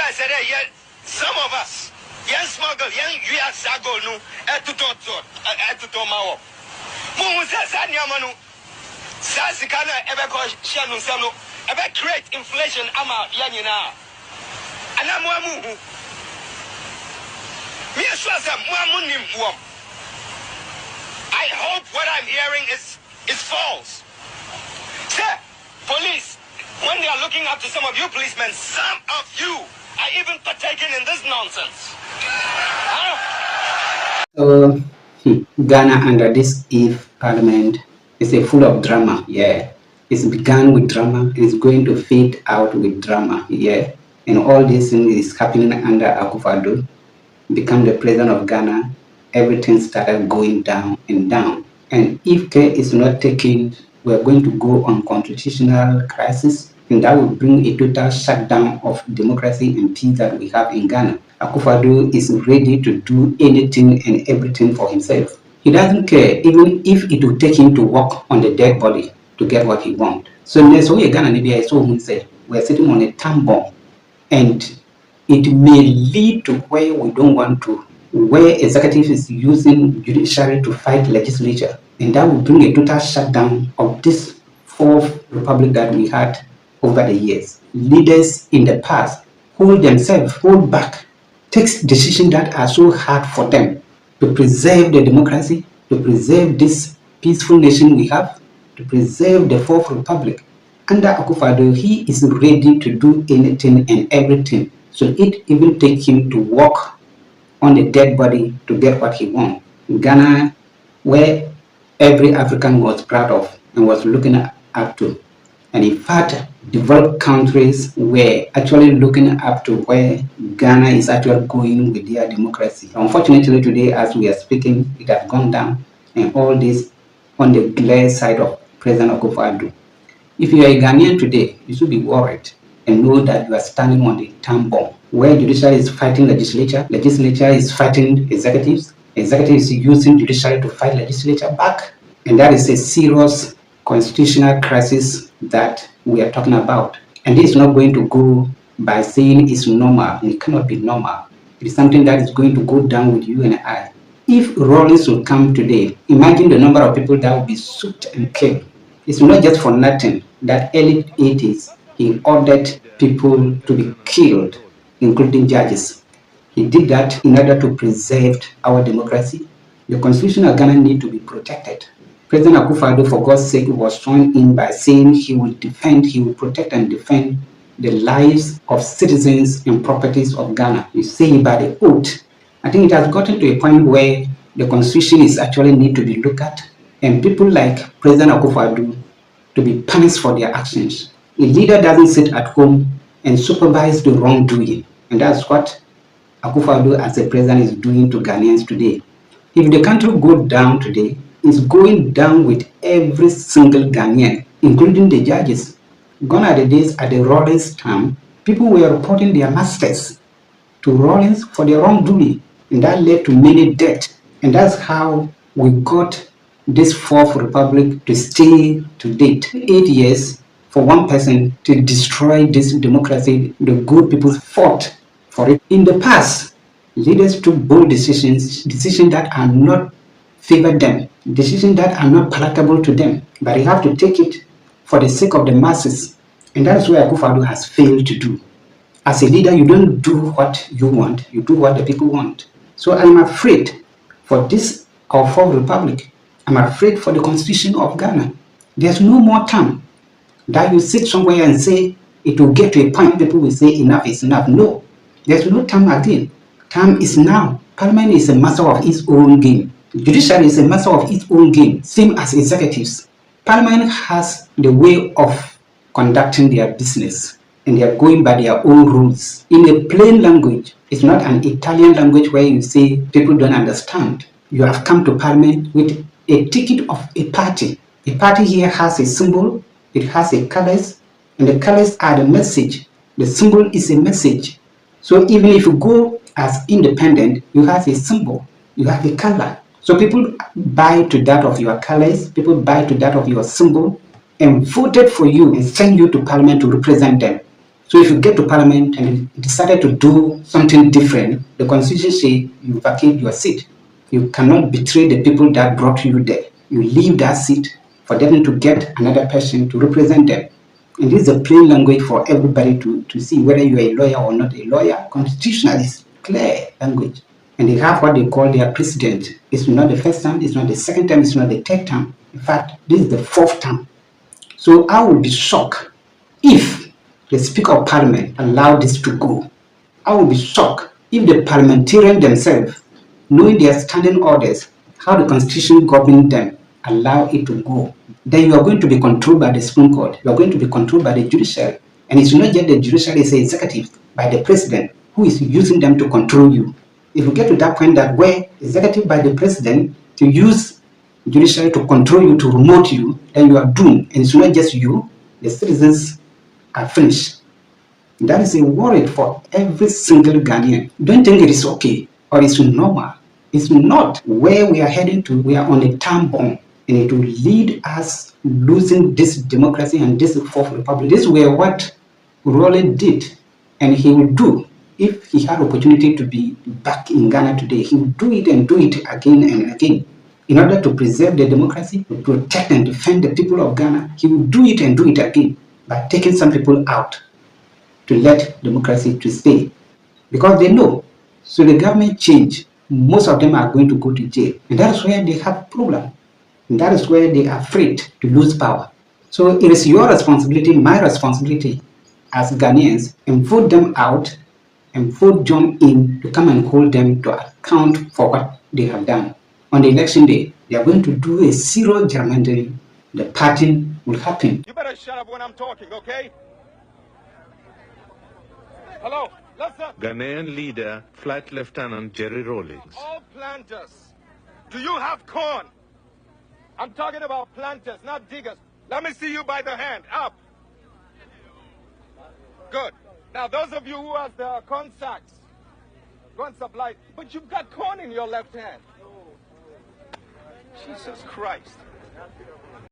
I said, yeah, some of us, young smuggle, young US Sago, no, to Mao. Moon says, Anyamanu, Sasikana, ever call Shanu Sano, ever create inflation, Ama, Yanina. And I'm one. Me as well as one. I hope what I'm hearing is false. Sir, police, when they are looking up to some of you policemen, some of you are even partaking in this nonsense. So Ghana under this Eve Parliament is a full of drama. Yeah, it's begun with drama. It's going to fade out with drama. Yeah, and all this thing is happening under Akufo-Addo. Become the president of Ghana. Everything started going down and down. And if care is not taken, we're going to go on constitutional crisis, and that will bring a total shutdown of democracy and peace that we have in Ghana. Akufo-Addo is ready to do anything and everything for himself. He doesn't care, even if it will take him to walk on the dead body to get what he wants. So next week, Ghana I saw him say, we're sitting on a time bomb, and it may lead to where we don't want to, where executive is using judiciary to fight legislature, and that will bring a total shutdown of this fourth republic that we had over the years. Leaders in the past hold back, takes decisions that are so hard for them to preserve the democracy, to preserve this peaceful nation we have, to preserve the fourth republic. Under Akufo-Addo, he is ready to do anything and everything. So it even takes him to walk on a dead body to get what he wants. Ghana, where every African was proud of and was looking up to. And in fact, developed countries were actually looking up to where Ghana is actually going with their democracy. Unfortunately, today, as we are speaking, it has gone down, and all this on the glare side of President Akufo-Addo. If you are a Ghanaian today, you should be worried and know that you are standing on the time bomb, where judiciary is fighting legislature is fighting executives, executives is using judiciary to fight legislature back, and that is a serious constitutional crisis that we are talking about. And this is not going to go by saying it's normal. It cannot be normal. It is something that is going to go down with you and I. If Rawlings will come today, imagine the number of people that will be shot and killed. It's not just for nothing that early 80s he ordered people to be killed, including judges. He did that in order to preserve our democracy. The Constitution of Ghana needs to be protected. President Akufo-Addo, for God's sake, was sworn in by saying he will protect and defend the lives of citizens and properties of Ghana. You say by the oath. I think it has gotten to a point where the Constitution is actually need to be looked at, and people like President Akufo-Addo to be punished for their actions. A leader doesn't sit at home and supervise the wrongdoing, and that's what Akufo-Addo as a president is doing to Ghanaians today. If the country goes down today, it's going down with every single Ghanaian, including the judges. Gone are the days at the Rawlings time, people were reporting their masters to Rawlings for their wrongdoing, and that led to many deaths. And that's how we got this fourth republic to stay to date. 8 years for one person to destroy this democracy. The good people fought for it. In the past, leaders took bold decisions that are not favor them, decisions that are not palatable to them, but they have to take it for the sake of the masses. And that's where Akufo-Addo has failed to do. As a leader, you don't do what you want, you do what the people want. So I'm afraid for this, our fourth republic. I'm afraid for the Constitution of Ghana. There's no more time that you sit somewhere and say it will get to a point people will say enough is enough. No, there's no time again. Time is now. Parliament is a master of its own game. Judiciary is a master of its own game, same as executives. Parliament has the way of conducting their business, and they are going by their own rules. In a plain language, it's not an Italian language where you say people don't understand. You have come to Parliament with a ticket of a party. The party here has a symbol, it has a colors, and the colors are the message. The symbol is a message. So even if you go as independent, you have a symbol, you have a color. So people buy to that of your colors, people buy to that of your symbol, and voted for you and send you to Parliament to represent them. So if you get to parliament and you decided to do something different, the constitution says you vacate your seat. You cannot betray the people that brought you there. You leave that seat for them to get another person to represent them. And this is a plain language for everybody to see whether you are a lawyer or not a lawyer. Constitutional is clear language. And they have what they call their president. It's not the first time, it's not the second time, it's not the third time. In fact, this is the fourth time. So I would be shocked if the Speaker of Parliament allowed this to go. I would be shocked if the parliamentarians themselves, knowing their standing orders, how the Constitution governs them, allow it to go. Then you are going to be controlled by the Supreme Court. You are going to be controlled by the judiciary. And it's not just the judiciary, it's the executive, by the president, who is using them to control you. If you get to that point that where executive by the president to use judiciary to control you, to remote you, then you are doomed. And it's not just you, the citizens are finished. That is a worry for every single Ghanaian. Don't think it is okay or it's normal. It's not. Where we are heading to, we are on a time bomb, and it will lead us losing this democracy and this fourth republic. This were what Rowland did, and he will do. If he had opportunity to be back in Ghana today, he will do it and do it again and again. In order to preserve the democracy, to protect and defend the people of Ghana, he will do it and do it again by taking some people out to let democracy to stay. Because they know, so the government change, most of them are going to go to jail. And that is where they have problem. And that is where they are afraid to lose power. So it is your responsibility, my responsibility as Ghanaians, and vote them out and vote John in to come and hold them to account for what they have done. On the election day, they are going to do a serious gerrymandering. The parting will happen. You better shut up when I'm talking, okay? Hello, listen. Ghanaian leader, Flight Lieutenant Jerry Rawlings. All planters, do you have corn? I'm talking about planters, not diggers. Let me see you by the hand. Up. Good. Now, those of you who have the corn sacks, go and supply. But you've got corn in your left hand. Jesus Christ.